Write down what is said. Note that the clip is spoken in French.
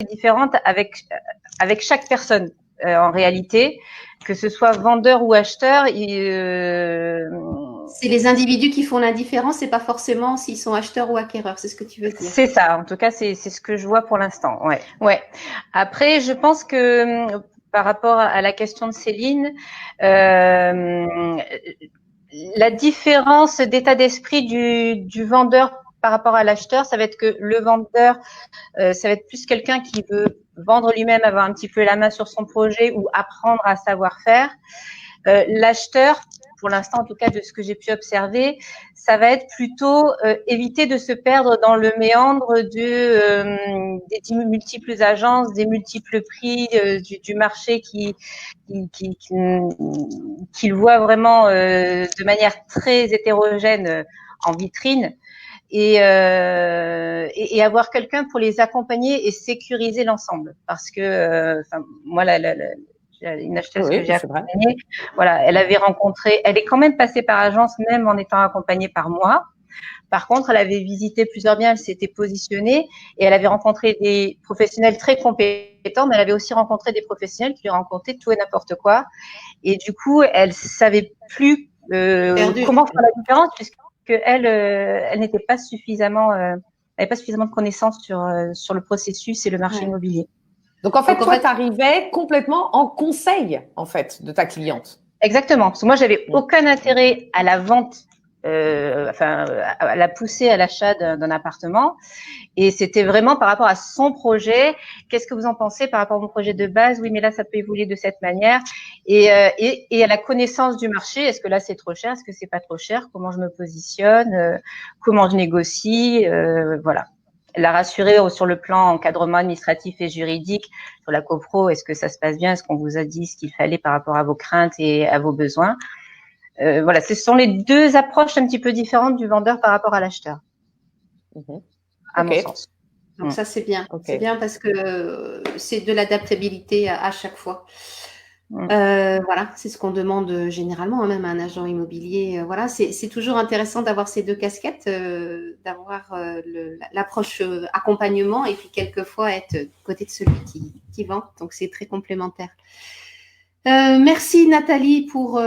différente avec chaque personne. En réalité, que ce soit vendeur ou acheteur, c'est les individus qui font la différence, c'est pas forcément s'ils sont acheteurs ou acquéreurs, c'est ce que tu veux dire. C'est ça, en tout cas, c'est ce que je vois pour l'instant. Ouais. Après, je pense que par rapport à la question de Céline, la différence d'état d'esprit du vendeur par rapport à l'acheteur, ça va être que le vendeur, ça va être plus quelqu'un qui veut vendre lui-même, avoir un petit peu la main sur son projet ou apprendre à savoir faire. L'acheteur, pour l'instant en tout cas de ce que j'ai pu observer, ça va être plutôt éviter de se perdre dans le méandre des multiples agences, des multiples prix du marché qu'il voit vraiment de manière très hétérogène en vitrine. Et avoir quelqu'un pour les accompagner et sécuriser l'ensemble. Parce que, moi, une acheteuse que j'ai accompagnée, voilà, elle est quand même passée par agence, même en étant accompagnée par moi. Par contre, elle avait visité plusieurs biens, elle s'était positionnée et elle avait rencontré des professionnels très compétents, mais elle avait aussi rencontré des professionnels qui lui racontaient tout et n'importe quoi. Et du coup, elle savait plus comment faire la différence, puisque elle n'était pas suffisamment, n'avait pas suffisamment de connaissances sur le processus et le marché immobilier. Donc en fait, toi, tu arrivais complètement en conseil en fait de ta cliente. Exactement, parce que moi, j'avais aucun intérêt à la vente, à la pousser à l'achat d'un appartement. Et c'était vraiment par rapport à son projet. Qu'est-ce que vous en pensez par rapport à mon projet de base? Oui, mais là, ça peut évoluer de cette manière. Et à la connaissance du marché. Est-ce que là, c'est trop cher? Est-ce que c'est pas trop cher? Comment je me positionne? Comment je négocie? Voilà. La rassurer sur le plan encadrement administratif et juridique. Sur la copro, est-ce que ça se passe bien? Est-ce qu'on vous a dit ce qu'il fallait par rapport à vos craintes et à vos besoins? Voilà, ce sont les deux approches un petit peu différentes du vendeur par rapport à l'acheteur. À mon sens. Donc ça, c'est bien. C'est bien parce que c'est de l'adaptabilité à chaque fois. Voilà, c'est ce qu'on demande généralement, même à un agent immobilier. Voilà, c'est toujours intéressant d'avoir ces deux casquettes, d'avoir l'approche accompagnement et puis quelquefois être côté de celui qui vend. Donc c'est très complémentaire. Merci Nathalie pour